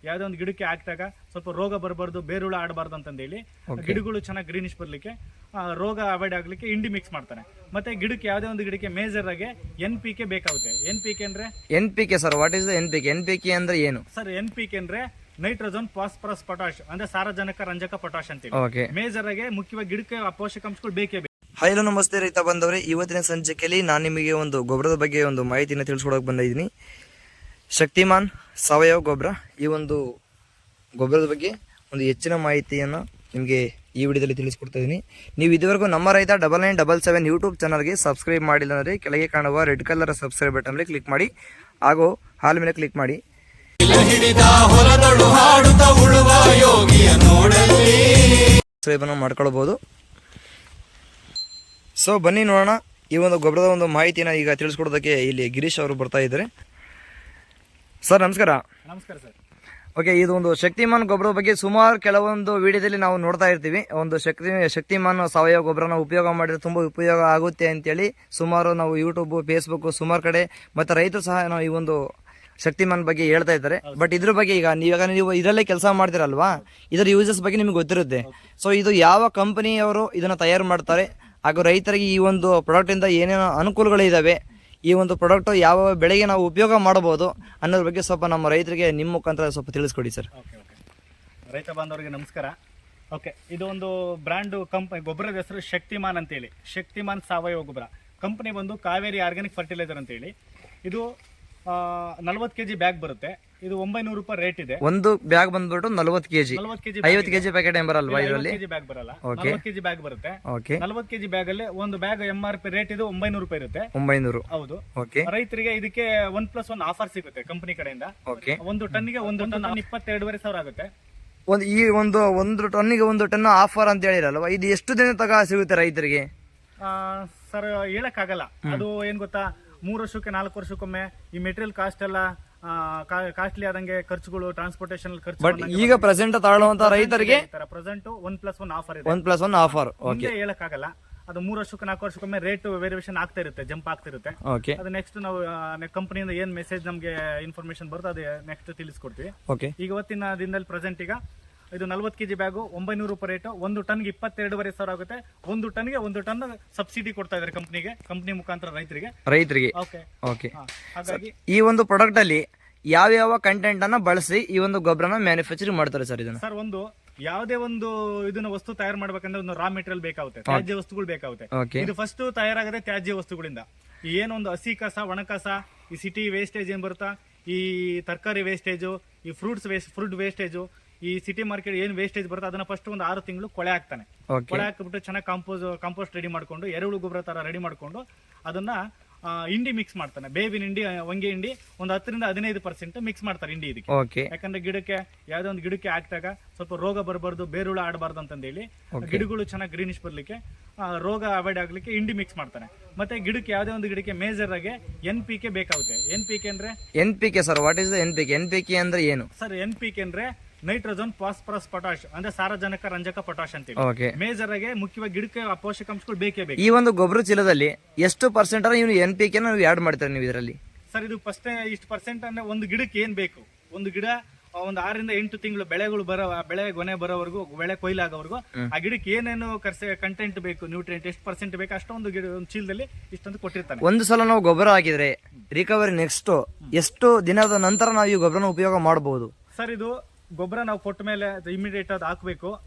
ಯಾವ್ದೋ ಒಂದು ಗಿಡಕ್ಕೆ ಹಾಕಿದಾಗ ಸ್ವಲ್ಪ ರೋಗ ಬರಬಾರ್ದು, ಬೇರುಳ ಆಡಬಾರ್ದು ಅಂತಂದೇಳಿ ಗಿಡಗಳು ಚೆನ್ನಾಗಿ ಗ್ರೀನಿಶ್ ಬರ್ಲಿಕ್ಕೆ, ರೋಗ ಅವಾಯ್ಡ್ ಆಗ್ಲಿಕ್ಕೆ ಇಂಡಿ ಮಿಕ್ಸ್ ಮಾಡ್ತಾನೆ. ಮತ್ತೆ ಗಿಡಕ್ಕೆ ಯಾವುದೇ ಒಂದು ಗಿಡಕ್ಕೆ ಮೇಜರ್ ಆಗಿ NPK ಬೇಕಾಗುತ್ತೆ. NPK ಅಂದ್ರೆ NPK sir, what is the NPK? NPK ಅಂದ್ರೆ ಏನು ಸರ್? NPK ಅಂದ್ರೆ ನೈಟ್ರೋಜನ್, ಫಾಸ್ಫರಸ್, ಪೊಟಾಶ್ ಅಂದ್ರೆ ಸಾರಜನಕ, ರಂಜಕ, ಪೊಟಾಶ್ ಅಂತೇಳಿ ಮೇಜರ್ ಆಗಿ ಮುಖ್ಯವಾಗಿ ಗಿಡಕ್ಕೆ ಆ ಪೋಷಕಾಂಶಗಳು ಬೇಕೇ ಬೇಕು. ಹಲೋ ನಮಸ್ತೆ ರೈತ ಬಂದವರೇ, ಇವತ್ತಿನ ಸಂಚಿಕೆಯಲ್ಲಿ ನಾನು ನಿಮಗೆ ಒಂದು ಗೊಬ್ಬರದ ಬಗ್ಗೆ ಒಂದು ಮಾಹಿತಿನ ತಿಳಿಸ್ಕೊಡೋಕೆ ಬಂದಿದ್ದೀನಿ. ಶಕ್ತಿಮಾನ್ ಸಾವಯವ ಗೊಬ್ಬರ, ಈ ಒಂದು ಗೊಬ್ಬರದ ಬಗ್ಗೆ ಒಂದು ಹೆಚ್ಚಿನ ಮಾಹಿತಿಯನ್ನು ನಿಮಗೆ ಈ ವಿಡಿಯೋದಲ್ಲಿ ತಿಳಿಸ್ಕೊಡ್ತಾ ಇದ್ದೀನಿ. ನೀವು ಇದುವರೆಗೂ ನಮ್ಮ ರೈತ 9977 ಯೂಟ್ಯೂಬ್ ಚಾನಲ್ಗೆ ಸಬ್ಸ್ಕ್ರೈಬ್ ಮಾಡಿಲ್ಲ ಅಂದರೆ ಕೆಳಗೆ ಕಾಣುವ ರೆಡ್ ಕಲರ್ ಸಬ್ಸ್ಕ್ರೈಬ್ ಬಟನ್ ಮೇಲೆ ಕ್ಲಿಕ್ ಮಾಡಿ, ಹಾಗೂ ಹಾಲ್ ಮೇಲೆ ಕ್ಲಿಕ್ ಮಾಡಿ. ಸಬ್ಸ್ಕ್ರೈಬ್ ಮಾಡ್ಕೊಳ್ಬಹುದು. ಸೊ ಬನ್ನಿ ನೋಡೋಣ ಈ ಒಂದು ಗೊಬ್ಬರದ ಒಂದು ಮಾಹಿತಿನ ಈಗ ತಿಳಿಸ್ಕೊಡೋದಕ್ಕೆ ಇಲ್ಲಿ ಗಿರೀಶ್ ಅವರು ಬರ್ತಾ ಇದ್ದಾರೆ. ಸರ್ ನಮಸ್ಕಾರ. ನಮಸ್ಕಾರ ಸರ್. ಓಕೆ, ಇದು ಒಂದು ಶಕ್ತಿಮಾನ್ ಗೊಬ್ಬರದ ಬಗ್ಗೆ ಸುಮಾರು ಕೆಲವೊಂದು ವಿಡಿಯೋದಲ್ಲಿ ನಾವು ನೋಡ್ತಾ ಇರ್ತೀವಿ. ಒಂದು ಶಕ್ತಿಮಾನ್ ಸಾವಯವ ಗೊಬ್ಬರನ ಉಪಯೋಗ ಮಾಡಿದ್ರೆ ತುಂಬ ಉಪಯೋಗ ಆಗುತ್ತೆ ಅಂತೇಳಿ ಸುಮಾರು ನಾವು ಯೂಟ್ಯೂಬ್, ಫೇಸ್ಬುಕ್ ಸುಮಾರು ಕಡೆ ಮತ್ತು ರೈತರು ಸಹ ನಾವು ಈ ಒಂದು ಶಕ್ತಿಮಾನ್ ಬಗ್ಗೆ ಹೇಳ್ತಾ ಇದ್ದಾರೆ. ಬಟ್ ಇದ್ರ ಬಗ್ಗೆ ನೀವು ಇದರಲ್ಲೇ ಕೆಲಸ ಮಾಡ್ತೀರಲ್ವಾ, ಇದರ ಯೂಸಸ್ ಬಗ್ಗೆ ನಿಮ್ಗೆ ಗೊತ್ತಿರುತ್ತೆ. ಸೊ ಇದು ಯಾವ ಕಂಪನಿಯವರು ಇದನ್ನ ತಯಾರು ಮಾಡ್ತಾರೆ, ಹಾಗೂ ರೈತರಿಗೆ ಈ ಒಂದು ಪ್ರಾಡಕ್ಟ್ ಇಂದ ಏನೇನೋ ಅನುಕೂಲಗಳಿದಾವೆ, ಈ ಒಂದು ಪ್ರಾಡಕ್ಟ್ ಯಾವ ಬೆಳೆಗೆ ನಾವು ಉಪಯೋಗ ಮಾಡಬಹುದು ಅನ್ನೋದ್ರ ಬಗ್ಗೆ ಸ್ವಲ್ಪ ನಮ್ಮ ರೈತರಿಗೆ ನಿಮ್ಮ ಮುಖಾಂತರ ಸ್ವಲ್ಪ ತಿಳಿಸ್ಕೊಡಿ ಸರ್. ರೈತ ಬಾಂಧವರಿಗೆ ನಮಸ್ಕಾರ. ಓಕೆ, ಇದು ಒಂದು ಬ್ರ್ಯಾಂಡ್ ಗೊಬ್ಬರದ ಹೆಸರು ಶಕ್ತಿಮಾನ್ ಅಂತೇಳಿ. ಶಕ್ತಿಮಾನ್ ಸಾವಯವ ಗೊಬ್ಬರ ಕಂಪನಿ ಬಂದು ಕಾವೇರಿ ಆರ್ಗ್ಯಾನಿಕ್ ಫರ್ಟಿಲೈಸರ್ ಅಂತೇಳಿ. ಇದು 40 kg ಬ್ಯಾಗ್ ಬರುತ್ತೆ. ಇದು 900 ರೂಪಾಯಿ ರೇಟ್ ಇದೆ. ಒಂದು ಬ್ಯಾಗ್ ಬಂದ್ಬಿಟ್ಟು 40 kg. 50 kg ಪ್ಯಾಕೆಟ್ ಬರಲ್ವಾ ಇದರಲ್ಲಿ? ಬ್ಯಾಗ್ ಬರಲ್ಲ, 40 kg ಬ್ಯಾಗ್ ಬರುತ್ತೆ. 40 kg ಬ್ಯಾಗ್ ಅಲ್ಲಿ ಒಂದು ಬ್ಯಾಗ್ MRP ರೇಟ್ ಇದು 900 ರೂಪಾಯಿ ಇರುತ್ತೆ. 900. ಹೌದು. ರೈತರಿಗೆ ಇದಕ್ಕೆ 1+1 ಆಫರ್ ಸಿಗುತ್ತೆ ಕಂಪನಿ ಕಡೆಯಿಂದ. ಒಂದು ಟನ್ನಿಗೆ 1 ಟನ್ 22,500 ಆಗುತ್ತೆ. ಈ ಒಂದು ಟನ್ನಿಗೆ 1 ಟನ್ ಆಫರ್ ಅಂತ ಹೇಳಿರಲ್ವಾ, ಇದು ಎಷ್ಟು ದಿನ ತಗ ಸಿಗುತ್ತೆ ರೈತರಿಗೆ? ಸರ್ ಹೇಳಕ್ ಆಗಲ್ಲ. ಅದು ಏನ್ ಗೊತ್ತಾ, 3 ವರ್ಷಕ್ಕೆ 4 ವರ್ಷಕ್ಕೊಮ್ಮೆ ಈ ಮೆಟೀರಿಯಲ್ ಕಾಸ್ಟ್ ಎಲ್ಲ ಕಾಸ್ಟ್ಲಿ ಆದಂಗೆ ಖರ್ಚುಗಳು, ಟ್ರಾನ್ಸ್ಪೋರ್ಟೇಷನ್ ಖರ್ಚು. ಬಟ್ ಈಗ ಪ್ರೆಸೆಂಟ್ ತಗೊಳ್ಳುವಂತ ರೈತರಿಗೆ ಪ್ರೆಸೆಂಟ್ 1+1 ಆಫರ್ ಇದೆ. 1+1 ಆಫರ್. ಹೇಳಕ್ ಆಗಲ್ಲ. ಅದು 3 ವರ್ಷಕ್ಕೆ 4 ವರ್ಷಕ್ಕೊಮ್ಮೆ ರೇಟ್ ವೇರಿಯೇಷನ್ ಆಗ್ತಾ ಇರುತ್ತೆ, ಜಂಪ್ ಆಗ್ತಿರುತ್ತೆ. ಅದು ನೆಕ್ಸ್ಟ್ ನಾವು ಕಂಪನಿಯಿಂದ ಏನ್ ಮೆಸೇಜ್ ನಮ್ಗೆ ಇನ್ಫಾರ್ಮೇಶನ್ ಬರುತ್ತೆ ಅದು ನೆಕ್ಸ್ಟ್ ತಿಳಿಸ್ಕೊಡ್ತೀವಿ. ಈಗ ಇವತ್ತಿನ ದಿನದಲ್ಲಿ ಪ್ರೆಸೆಂಟ್ ಈಗ ಇದು 40 kg ಬ್ಯಾಗು 900 ರೂಪಾಯಿ ರೇಟ್. ಒಂದು ಟನ್ಗೆ 22,500 ಆಗುತ್ತೆ. ಒಂದು ಟನ್ಗೆ 1 ಟನ್ ಸಬ್ಸಿಡಿ ಕೊಡ್ತಾ ಇದ್ದಾರೆ ಕಂಪನಿ ಮುಖಾಂತರ ರೈತರಿಗೆ. ಹಾಗಾಗಿ ಈ ಒಂದು ಪ್ರಾಡಕ್ಟ್ ಅಲ್ಲಿ ಯಾವ ಕಂಟೆಂಟ್ ಅನ್ನ ಬಳಸಿ ಈ ಒಂದು ಗೊಬ್ಬರನ ಮ್ಯಾನುಫ್ಯಾಕ್ಚರಿಂಗ್ ಮಾಡ್ತಾರೆ ಸರ್ ಇದನ್ನ? ಸರ್, ಯಾವುದೇ ಒಂದು ಇದನ್ನ ವಸ್ತು ತಯಾರು ಮಾಡ್ಬೇಕಂದ್ರೆ ಒಂದು ರಾ ಮೆಟೀರಿಯಲ್ ಬೇಕಾಗುತ್ತೆ, ತ್ಯಾಜ್ಯ ವಸ್ತುಗಳು ಬೇಕಾಗುತ್ತೆ. ಇದು ಫಸ್ಟ್ ತಯಾರಾಗದೆ ತ್ಯಾಜ್ಯ ವಸ್ತುಗಳಿಂದ. ಏನೊಂದು ಹಸಿ ಕಸ, ಒಣ ಕಸ, ಈ ಸಿಟಿ ವೇಸ್ಟೇಜ್ ಏನ್ ಬರುತ್ತಾ, ಈ ತರಕಾರಿ ವೇಸ್ಟೇಜು, ಈ ಫ್ರೂಟ್ ವೇಸ್ಟೇಜು, ಈ ಸಿಟಿ ಮಾರ್ಕೆಟ್ ಏನ್ ವೇಸ್ಟೇಜ್ ಬರುತ್ತೆ ಅದನ್ನ ಫಸ್ಟ್ ಒಂದು 6 ತಿಂಗಳು ಕೊಳೆ ಹಾಕ್ತಾನೆ. ಕೊಳೆ ಹಾಕ್ಬಿಟ್ಟು ಚೆನ್ನಾಗಿ ಕಾಂಪೋಸ್ಟ್ ರೆಡಿ ಮಾಡ್ಕೊಂಡು, ಎರೆಹುಳು ಗೊಬ್ಬರ ತರ ರೆಡಿ ಮಾಡ್ಕೊಂಡು ಅದನ್ನ ಇಂಡಿ ಮಿಕ್ಸ್ ಮಾಡ್ತಾನೆ. ಬೇವಿನ ಹಿಂಡಿ, ಹೊಂಗೆ ಹಿಂಡಿ ಒಂದು 10ರಿಂದ 15% ಮಿಕ್ಸ್ ಮಾಡ್ತಾರೆ ಇಂಡಿ ಇದಕ್ಕೆ. ಯಾಕಂದ್ರೆ ಗಿಡಕ್ಕೆ ಯಾವ್ದೋ ಒಂದು ಗಿಡಕ್ಕೆ ಹಾಕಿದಾಗ ಸ್ವಲ್ಪ ರೋಗ ಬರಬಾರ್ದು, ಬೇರುಳ ಆಡಬಾರ್ದು ಅಂತಂದೇಳಿ ಗಿಡಗಳು ಚೆನ್ನಾಗಿ ಗ್ರೀನಿಶ್ ಬರ್ಲಿಕ್ಕೆ, ರೋಗ ಅವಾಯ್ಡ್ ಆಗ್ಲಿಕ್ಕೆ ಇಂಡಿ ಮಿಕ್ಸ್ ಮಾಡ್ತಾನೆ. ಮತ್ತೆ ಗಿಡಕ್ಕೆ ಯಾವ್ದೇ ಒಂದು ಗಿಡಕ್ಕೆ ಮೇಜರ್ ಆಗಿ NPK ಬೇಕಾಗುತ್ತೆ. NPK ಅಂದ್ರೆ NPK sir, what is the NPK? NPK ಅಂದ್ರೆ ಏನು ಸರ್? NPK ಅಂದ್ರೆ ನೈಟ್ರೋಜನ್, ಫಾಸ್ಫರಸ್, ಪೊಟಾಶ್ ಅಂದ್ರೆ ಸಾರಜನಕ, ರಂಜಕ, ಪೊಟಾಶ್ ಅಂತೇಳಿ ಮೇಜರ್ ಆಗಿ ಮುಖ್ಯವಾಗಿ ಗಿಡಕ್ಕೆ ಆ ಪೋಷಕಾಂಶಗಳು ಬೇಕೇ ಬೇಕು. ಈ ಒಂದು ಗೊಬ್ಬರ ಚೀಲದಲ್ಲಿ ಎಷ್ಟು ಪರ್ಸೆಂಟ್ NPK ನೀವು ಆಡ್ ಮಾಡ್ತಾರೆ ನೀವು ಇದರಲ್ಲಿ? ಸರ್, ಇದು ಫಸ್ಟ್ ಇಷ್ಟು ಪರ್ಸೆಂಟ್ ಅಂದ್ರೆ ಒಂದು ಗಿಡಕ್ಕೆ ಏನ್ ಬೇಕು, ಒಂದು ಗಿಡ ಒಂದು 6ರಿಂದ 8 ತಿಂಗಳು ಬೆಳೆ ಗೊನೆ ಬರೋವರೆಗೂ, ಬೆಳೆ ಕೊಯ್ಲಾಗೋವರೆಗೂ ಆ ಗಿಡಕ್ಕೆ ಏನೇನು ಕಂಟೆಂಟ್ ಬೇಕು, ನ್ಯೂಟ್ರಿಯೆಂಟ್ ಎಷ್ಟು ಪರ್ಸೆಂಟ್ ಬೇಕು ಅಷ್ಟೊಂದು ಒಂದು ಚೀಲದಲ್ಲಿ ಇಷ್ಟೊಂದು ಕೊಟ್ಟಿರ್ತಾನೆ. ಒಂದು ಸಲ ನಾವು ಗೊಬ್ಬರ ಹಾಕಿದ್ರೆ ರಿಕವರಿ ನೆಕ್ಸ್ಟ್ ಎಷ್ಟು ದಿನದ ನಂತರ ನಾವು ಈ ಗೊಬ್ಬರನ ಉಪಯೋಗ ಮಾಡಬಹುದು? ಸರ್, ಇದು ಗೊಬ್ಬರ ನಾವು ಕೊಟ್ಟ ಮೇಲೆ ಇಮಿಡಿಯೇಟ್ ಅದು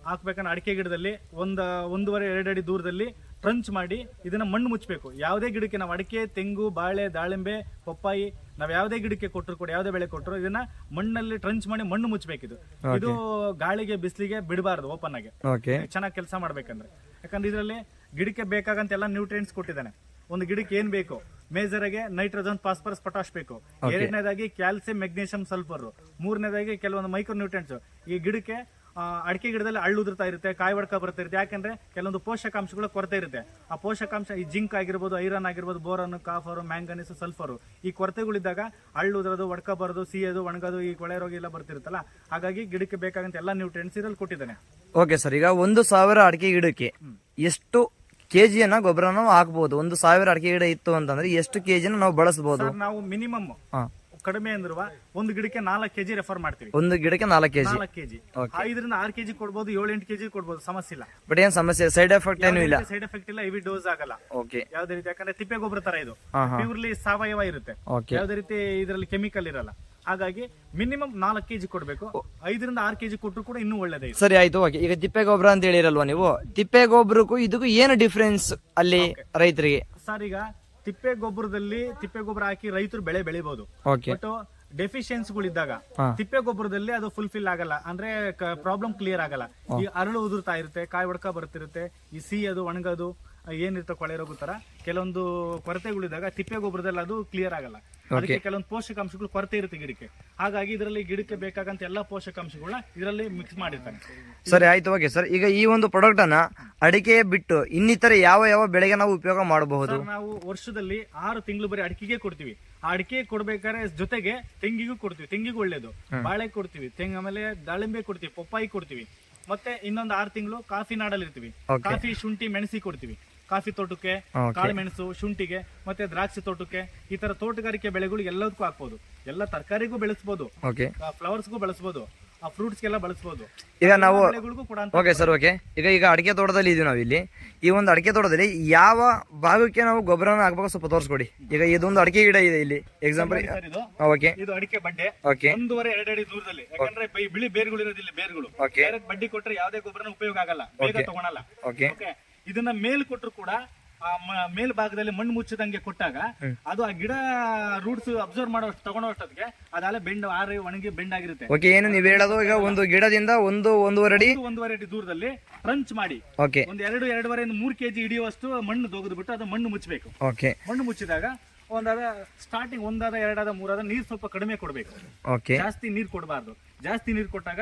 ಹಾಕ್ಬೇಕಂದ್ರೆ ಅಡಿಕೆ ಗಿಡದಲ್ಲಿ 1.5-2 ಅಡಿ ದೂರದಲ್ಲಿ ಟ್ರಂಚ್ ಮಾಡಿ ಇದನ್ನ ಮಣ್ಣು ಮುಚ್ಚಬೇಕು. ಯಾವುದೇ ಗಿಡಕ್ಕೆ ನಾವು ಅಡಿಕೆ, ತೆಂಗು, ಬಾಳೆ, ದಾಳಿಂಬೆ, ಪಪ್ಪಾಯಿ ನಾವ್ ಯಾವುದೇ ಗಿಡಕ್ಕೆ ಕೊಟ್ಟರು ಕೂಡ, ಯಾವುದೇ ಬೆಳೆ ಕೊಟ್ಟರು ಇದನ್ನ ಮಣ್ಣಲ್ಲಿ ಟ್ರಂಚ್ ಮಾಡಿ ಮಣ್ಣು ಮುಚ್ಚಬೇಕಿದು. ಇದು ಗಾಳಿಗೆ, ಬಿಸಿಲಿಗೆ ಬಿಡಬಾರ್ದು, ಓಪನ್ ಆಗಿ ಚೆನ್ನಾಗಿ ಕೆಲಸ ಮಾಡ್ಬೇಕಂದ್ರೆ. ಯಾಕಂದ್ರೆ ಇದರಲ್ಲಿ ಗಿಡಕ್ಕೆ ಬೇಕಾಗಂತ ಎಲ್ಲ ನ್ಯೂಟ್ರಿಯೆಂಟ್ಸ್ ಕೊಟ್ಟಿದ್ದಾನೆ. ಒಂದು ಗಿಡಕ್ಕೆ ಏನ್ ಬೇಕು, ಮೇಜರ್ ಆಗಿ ನೈಟ್ರೋಜನ್, ಫಾಸ್ಫರಸ್, ಪೊಟಾಶ್ ಬೇಕು. ಎರಡನೇದಾಗಿ ಕ್ಯಾಲ್ಸಿಯಂ, ಮೆಗ್ನೀಷಿಯಂ, ಸಲ್ಫರ್. ಮೂರನೇದಾಗಿ ಕೆಲವೊಂದು ಮೈಕ್ರೋ ನ್ಯೂಟ್ರಿಯೆಂಟ್ಸ್. ಈ ಗಿಡಕ್ಕೆ ಅಡಿಕೆ ಗಿಡದಲ್ಲಿ ಹಳ್ಳು ಉದುರ್ತಾ ಇರುತ್ತೆ, ಕಾಯಿ ಒಡ್ಕ ಬರ್ತಾ ಇರುತ್ತೆ. ಯಾಕಂದ್ರೆ ಕೆಲವೊಂದು ಪೋಷಕಾಂಶಗಳ ಕೊರತೆ ಇರುತ್ತೆ. ಆ ಪೋಷಕಾಂಶ ಈ ಜಿಂಕ್ ಆಗಿರ್ಬೋದು, ಐರನ್ ಆಗಿರ್ಬೋದು, ಬೋರನ್, ಕಾಫರ್, ಮ್ಯಾಂಗನೀಸ್, ಸಲ್ಫರ್, ಈ ಕೊರತೆಗಳಿದ್ದಾಗ ಹಳ್ಳು ಉದುರೋದು, ಒಡ್ಕ ಬರೋದು, ಸಿಯೋದು, ಒಣಗೋದು, ಈ ಕೊಳೆ ರೋಗ ಎಲ್ಲ ಬರ್ತಿರುತ್ತಲ್ಲ. ಹಾಗಾಗಿ ಗಿಡಕ್ಕೆ ಬೇಕಾಗಂತ ಎಲ್ಲ ನ್ಯೂಟ್ರಿಯೆಂಟ್ಸ್ ಇದರಲ್ಲಿ ಕೊಟ್ಟಿದ್ದಾನೆ. ಓಕೆ ಸರ್, ಈಗ 1,000 ಅಡಿಕೆ ಗಿಡಕ್ಕೆ ಎಷ್ಟು ಕೆಜಿಯನ್ನ ಗೊಬ್ಬರ ನಾವು ಹಾಕಬಹುದು? 1,000 ಅಡಿಕೆ ಗಿಡ ಇತ್ತು ಅಂತಂದ್ರೆ ಎಷ್ಟು ಕೆಜಿನ ನಾವು ಬಳಸಬಹುದು? ನಾವು ಮಿನಿಮಮ್ ಕಡಿಮೆ ಅಂದ್ರುವ ಒಂದು ಗಿಡಕ್ಕೆ 4 kg ರೆಫರ್ ಮಾಡ್ತೀವಿ. ಒಂದು ಗಿಡಕ್ಕೆ 4 kg. 4 kg 5ರಿಂದ 6 kg ಕೊಡ್ಬೋದು, 7-8 kg ಕೊಡ್ಬೋದು, ಸಮಸ್ಯೆ ಇಲ್ಲ. ಬಟ್ ಏನ್ ಸಮಸ್ಯೆ ಸೈಡ್ ಎಫೆಕ್ಟ್ ಏನು ಇಲ್ಲ? ಸೈಡ್ ಎಫೆಕ್ಟ್ ಇಲ್ಲ, ಹೆವಿ ಡೋಸ್ ಆಗಲ್ಲ ಓಕೆ. ಯಾವ್ದೇ ರೀತಿ, ಯಾಕಂದ್ರೆ ತಿಪ್ಪೆ ಗೊಬ್ಬರ ತರ ಇದು ಪ್ಯೂರ್ಲಿ ಸಾವಯವ ಇರುತ್ತೆ, ಯಾವ್ದೇ ರೀತಿ ಇದರಲ್ಲಿ ಕೆಮಿಕಲ್ ಇರಲ್ಲ. ಹಾಗಾಗಿ ಮಿನಿಮಮ್ 4 kg ಕೊಡ್ಬೇಕು. 5ರಿಂದ 6 kg ಕೊಟ್ಟರು ಕೂಡ ಇನ್ನೂ ಒಳ್ಳೇದೇ. ಸರಿ ಆಯ್ತು, ಓಕೆ. ಈಗ ತಿಪ್ಪೆ ಗೊಬ್ಬರ ಅಂತ ಹೇಳಿರಲ್ವಾ ನೀವು, ತಿಪ್ಪೆ ಗೊಬ್ಬರಕ್ಕೂ ಇದಕ್ಕೂ ಏನು ಡಿಫ್ರೆನ್ಸ್ ಅಲ್ಲಿ ರೈತರಿಗೆ? ಸರ್, ಈಗ ತಿಪ್ಪೆ ಗೊಬ್ಬರ ಹಾಕಿ ರೈತರು ಬೆಳೆ ಬೆಳಿಬಹುದು. ಬಟ್ ಡೆಫಿಷಿಯನ್ಸಿಗಳಿದ್ದಾಗ ತಿಪ್ಪೆ ಗೊಬ್ಬರದಲ್ಲಿ ಅದು ಫುಲ್ಫಿಲ್ ಆಗಲ್ಲ, ಅಂದ್ರೆ ಪ್ರಾಬ್ಲಮ್ ಕ್ಲಿಯರ್ ಆಗಲ್ಲ. ಈ ಅರಳು ಉದುರ್ತಾ ಇರುತ್ತೆ, ಕಾಯಿ ಒಡ್ಕ ಬರ್ತಿರುತ್ತೆ, ಈ ಅದು ಒಣಗೋದು ಏನಿರುತ್ತೆ ಕೊಳೆ ರೋಗ ತರ ಕೆಲವೊಂದು ಕೊರತೆಗಳಿದ್ದಾಗ ತಿಪ್ಪೆ ಗೊಬ್ಬರದಲ್ಲಿ ಅದು ಕ್ಲಿಯರ್ ಆಗಲ್ಲ. ಅದಕ್ಕೆ ಕೆಲವೊಂದು ಪೋಷಕಾಂಶಗಳು ಕೊರತೆ ಇರುತ್ತೆ ಗಿಡಕ್ಕೆ. ಹಾಗಾಗಿ ಇದರಲ್ಲಿ ಗಿಡಕ್ಕೆ ಬೇಕಾಗಂತ ಎಲ್ಲಾ ಪೋಷಕಾಂಶಗಳನ್ನ ಇದರಲ್ಲಿ ಮಿಕ್ಸ್ ಮಾಡಿರ್ತಾನೆ. ಸರಿ ಆಯ್ತು, ಓಕೆ ಸರ್. ಈಗ ಈ ಒಂದು ಪ್ರಾಡಕ್ಟ್ ಅನ್ನ ಅಡಿಕೆ ಬಿಟ್ಟು ಇನ್ನಿತರ ಯಾವ ಬೆಳೆಗೆ ನಾವು ಉಪಯೋಗ ಮಾಡಬಹುದು? ನಾವು ವರ್ಷದಲ್ಲಿ 6 ತಿಂಗಳು ಬರೀ ಅಡಿಕೆಗೆ ಕೊಡ್ತೀವಿ. ಆ ಅಡಿಕೆ ಕೊಡ್ಬೇಕಾದ್ರೆ ಜೊತೆಗೆ ತೆಂಗಿಗೂ ಕೊಡ್ತೀವಿ, ತೆಂಗಿಗೂ ಒಳ್ಳೇದು. ಬಾಳೆ ಕೊಡ್ತೀವಿ, ಆಮೇಲೆ ದಾಳಿಂಬೆ ಕೊಡ್ತೀವಿ, ಪಪ್ಪಾಯಿ ಕೊಡ್ತೀವಿ. ಮತ್ತೆ ಇನ್ನೊಂದು 6 ತಿಂಗಳು ಕಾಫಿ ನಾಡಲ್ಲಿ ಇರ್ತೀವಿ. ಕಾಫಿ, ಶುಂಠಿ, ಮೆಣಸಿ ಕೊಡ್ತೀವಿ. ಕಾಫಿ ತೋಟಕ್ಕೆ, ಕಾಳುಮೆಣಸು, ಶುಂಠಿಗೆ, ಮತ್ತೆ ದ್ರಾಕ್ಷಿ ತೋಟಕ್ಕೆ, ಈ ತರ ತೋಟಗಾರಿಕೆ ಬೆಳೆಗಳು ಎಲ್ಲದಕ್ಕೂ ಹಾಕ್ಬೋದು. ಎಲ್ಲ ತರಕಾರಿಗೂ ಬೆಳೆಸಬಹುದು, ಫ್ಲವರ್ಸ್ಗೂ ಬೆಳೆಸಬಹುದು, ಆ ಫ್ರೂಟ್ಸ್ಗೆಲ್ಲ ಬಳಸಬಹುದು. ಈಗ ನಾವು ಓಕೆ ಸರ್, ಓಕೆ. ಈಗ ಅಡಿಕೆ ತೋಟದಲ್ಲಿ ಇದೀವಿ ನಾವು ಇಲ್ಲಿ. ಈ ಒಂದು ಅಡಿಕೆ ತೋಟದಲ್ಲಿ ಯಾವ ಭಾಗಕ್ಕೆ ನಾವು ಗೊಬ್ಬರನ ಹಾಕ್ಬೇಕು ಸ್ವಲ್ಪ ತೋರಿಸ್ಕೊಡಿ. ಈಗ ಇದೊಂದು ಅಡಿಕೆ ಗಿಡ ಇದೆ ಇಲ್ಲಿ ಎಕ್ಸಾಂಪಲ್. ಓಕೆ, ಇದು ಅಡಿಕೆ ಬಡ್ಡೆ. 1.5-2 ಅಡಿ ದೂರದಲ್ಲಿ, ಯಾಕಂದ್ರೆ ಬಿಳಿ ಬೇರುಗಳು ಇರೋದಿಲ್ಲ, ಬೇರುಗಳು ಡೈರೆಕ್ಟ್ ಬಡ್ಡಿ ಕೊಟ್ಟರೆ ಯಾವುದೇ ಗೊಬ್ಬರನ ಉಪಯೋಗ ಆಗಲ್ಲ, ಬೇಗ ತಗೊಳಲ್ಲ. ಓಕೆ, ಇದನ್ನ ಮೇಲ್ ಕೊಟ್ಟರು ಕೂಡ ಮೇಲ್ ಭಾಗದಲ್ಲಿ ಮಣ್ಣು ಮುಚ್ಚದಂಗೆ ಕೊಟ್ಟಾಗ ಅದು ಆ ಗಿಡ ರೂಟ್ಸ್ ಅಬ್ಸರ್ವ್ ಮಾಡೋ ತಗೊಂಡೋಷ್ಟೊತ್ತಿಗೆ ಅದಾಲೆ ಬೆಂಡ್ ಒಣಗಿ ಬೆಂಡ್ ಆಗಿರುತ್ತೆ. ಓಕೆ, ಏನು ನೀವು ಹೇಳೋದು ಈಗ ಒಂದು ಗಿಡದಿಂದ 1-1.5 ಅಡಿ ದೂರದಲ್ಲಿ ಟ್ರಂಚ್ ಮಾಡಿ ಒಂದು 2-2.5-3 kg ಹಿಡಿಯುವಷ್ಟು ಮಣ್ಣು ತೆಗೆದು ಬಿಟ್ಟು ಅದು ಮಣ್ಣು ಮುಚ್ಚಬೇಕು. ಮಣ್ಣು ಮುಚ್ಚಿದಾಗ ಸ್ಟಾರ್ಟಿಂಗ್ 1-2-3 ನೀರ್ ಸ್ವಲ್ಪ ಕಡಿಮೆ ಕೊಡ್ಬೇಕು, ಜಾಸ್ತಿ ನೀರ್ ಕೊಡಬಾರ್ದು. ಜಾಸ್ತಿ ನೀರ್ ಕೊಟ್ಟಾಗ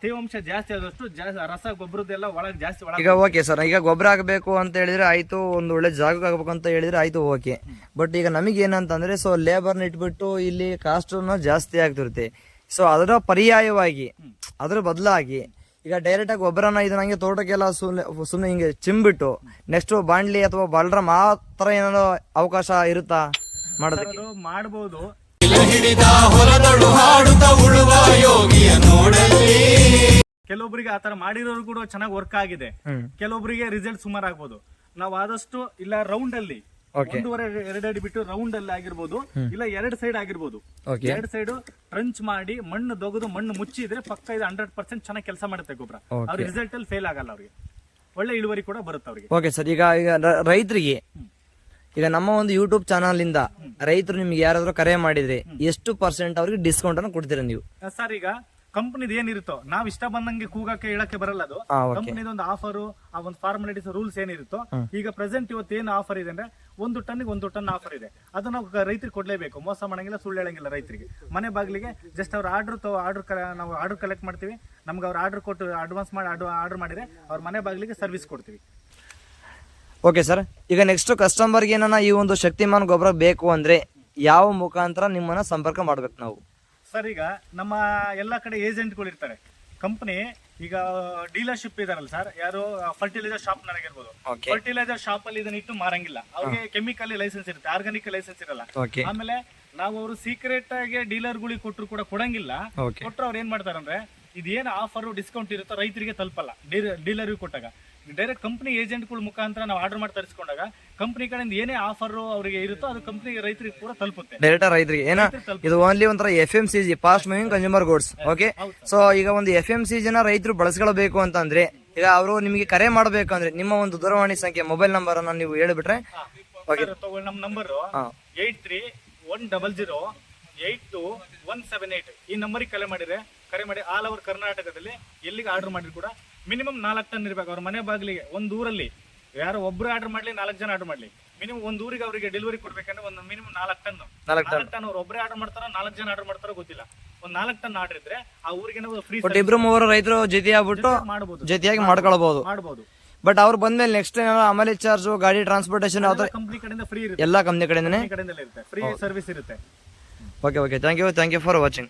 ತೇವಾಂಶ ಜಾಸ್ತಿ ಆದಷ್ಟು ರಸ ಗೊಬ್ಬರದೆಲ್ಲ ಒಳಗೆ ಜಾಸ್ತಿ ಒಳಗೆ. ಈಗ ಓಕೆ ಸರ್, ಈಗ ಗೊಬ್ಬರ ಹಾಕಬೇಕು ಅಂತ ಹೇಳಿದ್ರೆ ಆಯ್ತು, ಒಂದು ಒಳ್ಳೆ ಜಾಗಕ್ಕೆ ಹಾಕ್ಬೇಕು ಅಂತ ಹೇಳಿದ್ರೆ ಆಯ್ತು, ಓಕೆ. ಬಟ್ ಈಗ ನಮಗೆ ಏನಂತಂದ್ರೆ ಸೊ ಲೇಬರ್ನ ಇಟ್ಬಿಟ್ಟು ಇಲ್ಲಿ ಕಾಸ್ಟ್ ಜಾಸ್ತಿ ಆಗ್ತಿರುತ್ತೆ. ಸೊ ಅದರ ಪರ್ಯಾಯವಾಗಿ ಅದ್ರ ಬದಲಾಗಿ ಈಗ ಡೈರೆಕ್ಟ್ ಆಗಿ ಗೊಬ್ಬರನ ಇದನ್ನ ತೋಟಕ್ಕೆಲ್ಲ ಸುಮ್ಮನೆ ಹಿಂಗೆ ಚಿಂಬಿಟ್ಟು ನೆಕ್ಸ್ಟ್ ಬಾಂಡ್ಲಿ ಅಥವಾ ಬಾಲ್ಡ್ರಮ್ ಆ ತರ ಏನಾದ್ರು ಅವಕಾಶ ಇರುತ್ತಾ ಮಾಡೋದಕ್ಕೆ? ಮಾಡಬಹುದು. ಕೆಲವೊಬ್ಬರಿಗೆ ಆತರ ಮಾಡಿರೋರು ಕೂಡ ಚೆನ್ನಾಗಿ ವರ್ಕ್ ಆಗಿದೆ, ಕೆಲವೊಬ್ಬರಿಗೆ ರಿಸಲ್ಟ್ ಸುಮಾರು ಆಗ್ಬೋದು. ನಾವು ಆದಷ್ಟು ಇಲ್ಲ ರೌಂಡ್ ಅಲ್ಲಿ 1.5-2 ಅಡಿ ಬಿಟ್ಟು ರೌಂಡ್ ಅಲ್ಲಿ ಆಗಿರ್ಬೋದು, ಇಲ್ಲ 2 ಸೈಡ್ ಆಗಿರ್ಬೋದು. 2 ಸೈಡ್ ಟ್ರಂಚ್ ಮಾಡಿ ಮಣ್ಣು ದೊಗದು ಮಣ್ಣು ಮುಚ್ಚಿದ್ರೆ ಪಕ್ಕ ಇದು 100% ಚೆನ್ನಾಗಿ ಕೆಲಸ ಮಾಡುತ್ತೆ ಗೊಬ್ಬರ. ಅವ್ರ ರಿಸಲ್ಟ್ ಅಲ್ಲಿ ಫೇಲ್ ಆಗಲ್ಲ, ಅವ್ರಿಗೆ ಒಳ್ಳೆ ಇಳುವರಿ ಕೂಡ ಬರುತ್ತೆ ಅವ್ರಿಗೆ. ಓಕೆ ಸರ್, ಈಗ ರೈತರಿಗೆ ಈಗ ನಮ್ಮ ಒಂದು ಯೂಟ್ಯೂಬ್ ಚಾನಲ್ ಇಂದ ರೈತರು ನಿಮ್ಗೆ ಯಾರಾದ್ರೂ ಕರೆ ಮಾಡಿದ್ರೆ ಎಷ್ಟು % ಅವ್ರಿಗೆ ಡಿಸ್ಕೌಂಟ್ ಅನ್ನು ಕೊಡ್ತೀರಾ ನೀವು? ಸರ್, ಈಗ ಕಂಪನಿದ್ ಏನಿರುತ್ತೋ ನಾವ್ ಇಷ್ಟ ಬಂದಂಗೆ ಕೂಗಕ್ಕೆ ಹೇಳಕ್ಕೆ ಬರಲ್ಲ. ಅದು ಕಂಪನಿದ ಒಂದು ಆಫರ್, ಆ ಒಂದು ಫಾರ್ಮಾಲಿಟೀಸ್ ರೂಲ್ಸ್ ಏನಿರುತ್ತೋ. ಈಗ ಪ್ರೆಸೆಂಟ್ ಇವತ್ತು ಏನು ಆಫರ್ ಇದೆ ಅಂದ್ರೆ 1 ಟನ್ನಿಗೆ 1 ಟನ್ ಆಫರ್ ಇದೆ. ಅದನ್ನ ನಾವು ರೈತರಿಗೆ ಕೊಡ್ಲೇಬೇಕು, ಮೋಸ ಮಾಡಂಗಿಲ್ಲ, ಸುಳ್ಳು ಹೇಳಂಗಿಲ್ಲ. ರೈತರಿಗೆ ಮನೆ ಬಾಗಿಲಿಗೆ ಜಸ್ಟ್ ಅವ್ರ ನಾವು ಆರ್ಡರ್ ಕಲೆಕ್ಟ್ ಮಾಡ್ತೀವಿ. ನಮ್ಗೆ ಅವ್ರ ಆರ್ಡರ್ ಕೊಟ್ಟು ಅಡ್ವಾನ್ಸ್ ಮಾಡಿ ಆರ್ಡರ್ ಮಾಡಿದ್ರೆ ಅವ್ರ ಮನೆ ಬಾಗಿಲಿಗೆ ಸರ್ವಿಸ್ ಕೊಡ್ತೀವಿ. ಓಕೆ ಸರ್, ಈಗ ನೆಕ್ಸ್ಟ್ ಕಸ್ಟಮರ್ಗೆ ಏನಾನ ಈ ಒಂದು ಶಕ್ತಿಮಾನ್ ಗೊಬ್ಬರ ಬೇಕು ಅಂದ್ರೆ ಯಾವ ಮುಖಾಂತರ ನಿಮ್ಮನ್ನ ಸಂಪರ್ಕ ಮಾಡ್ಬೇಕು ನಾವು? ಸರ್, ಈಗ ನಮ್ಮ ಎಲ್ಲಾ ಕಡೆ ಏಜೆಂಟ್ಗಳು ಇರ್ತಾರೆ. ಕಂಪನಿ ಈಗ ಡೀಲರ್ಶಿಪ್ ಇದಾರಲ್ಲ ಸರ್, ಯಾರು ಫರ್ಟಿಲೈಸರ್ ಶಾಪ್ ಆಗಿರ್ಬೋದು. ಫರ್ಟಿಲೈಸರ್ ಶಾಪ್ ಅಲ್ಲಿ ಇದನ್ನ ಇಟ್ಟು ಮಾರಂಗಿಲ್ಲ, ಅವ್ರಿಗೆ ಕೆಮಿಕಲ್ ಲೈಸೆನ್ಸ್ ಇರುತ್ತೆ, ಆರ್ಗಾನಿಕ್ ಲೈಸೆನ್ಸ್ ಇರಲ್ಲ. ಆಮೇಲೆ ನಾವು ಅವರು ಸೀಕ್ರೆಟ್ ಆಗಿ ಡೀಲರ್ ಗಳಿಗೆ ಕೊಟ್ಟರು ಕೂಡ ಕೊಡಂಗಿಲ್ಲ. ಕೊಟ್ಟರು ಅವ್ರು ಏನ್ ಮಾಡ್ತಾರಂದ್ರೆ ಇದೇನು ಆಫರ್ ಡಿಸ್ಕೌಂಟ್ ಇರುತ್ತೋ ರೈತರಿಗೆ ತಲುಪಲ್ಲ, ಡೀಲರ್ಗೆ ಕೊಟ್ಟಾಗ. ಡೈರೆಕ್ಟ್ ಕಂಪನಿ ಏಜೆಂಟ್ಗಳ ಮುಖಾಂತರ ನಾವು ಆರ್ಡರ್ ಮಾಡಿ ತರಿಸ್ಕೊಂಡಾಗ ಕಂಪನಿ ಕಡೆಯಿಂದ ಏನೇ ಆಫರ್ ಅವರಿಗೆ ಇರುತ್ತೋ ಅದು ಕಂಪನಿ ರೈತರಿಗೆ ಕೂಡ ತಲುಪುತ್ತೆ. ಡೈರೆಕ್ಟ್ ರೈತರಿಗೆ ಏನ ಇದು ಓನ್ಲಿ ಒಂಥರ FMCG, fast moving consumer goods. Okay, so ಈಗ ಒಂದು FMCG ನ ರೈತರು ಬಳಸ್ಕೊಳ್ಬೇಕು ಅಂತಂದ್ರೆ ಈಗ ಅವರು ನಿಮಗೆ ಕರೆ ಮಾಡಬೇಕಂದ್ರೆ ನಿಮ್ಮ ಒಂದು ದೂರವಾಣಿ ಸಂಖ್ಯೆ, ಮೊಬೈಲ್ ನಂಬರ್ ಅನ್ನ ನೀವು ಹೇಳಿಬಿಟ್ರೆ. ನಮ್ಮ ನಂಬರ್ 83-100-82-178. ಈ ನಂಬರಿಗೆ ಕರೆ ಮಾಡಿ ಆಲ್ ಓವರ್ ಕರ್ನಾಟಕದಲ್ಲಿ ಎಲ್ಲಿಗೆ ಆರ್ಡರ್ ಮಾಡಿದ್ರು ಕೂಡ ಮಿನಿಮಮ್ 4 ಟನ್ ಇರ್ಬೇಕು. ಅವ್ರ ಮನೆ ಬಾಗಿಲಿಗೆ ಒಂದು ಊರಲ್ಲಿ ಯಾರೋ ಒಬ್ರು ಆರ್ಡರ್ ಮಾಡ್ಲಿ, 4 ಜನ ಆರ್ಡರ್ ಮಾಡ್ಲಿ, ಮಿನಿಮಮ್ ಒಂದು ಊರಿಗೆ ಅವರಿಗೆ ಡೆಲಿವರಿ ಕೊಡ್ಬೇಕಂದ್ರೆ ಒಂದು ಮಿನಿಮಮ್ 4 ಟನ್. 4 ಟನ್ ಅವ್ರು ಒಬ್ಬರೇ ಆರ್ಡರ್ ಮಾಡ್ತಾರೋ 4 ಜನ ಆರ್ಡರ್ ಮಾಡ್ತಾರೋ ಗೊತ್ತಿಲ್ಲ. ಒಂದು 4 ಟನ್ ಆರ್ಡರ್ ಇದ್ರೆ ಆ ಊರಿಗೆ ಫ್ರೀ. ಇಬ್ರು 3 ರೈತರು ಜೊತೆಯಾಗ್ಬಿಟ್ಟು ಜೊತೆಯಾಗಿ ಮಾಡ್ಕೊಳ್ಬಹುದು. ಬಟ್ ಅವ್ರು ಬಂದ್ಮೇಲೆ ನೆಕ್ಸ್ಟ್ ಆಮೇಲೆ ಚಾರ್ಜ್, ಗಾಡಿ ಟ್ರಾನ್ಸ್ಪೋರ್ಟೇಷನ್ ಕಂಪನಿ ಕಡೆಯಿಂದ ಫ್ರೀ ಇರುತ್ತೆ, ಎಲ್ಲಾ ಕಂಪನಿ ಕಡೆಯಿಂದನೇ ಫ್ರೀ ಸರ್ವಿಸ್ ಇರುತ್ತೆ. Okay, thank you for watching.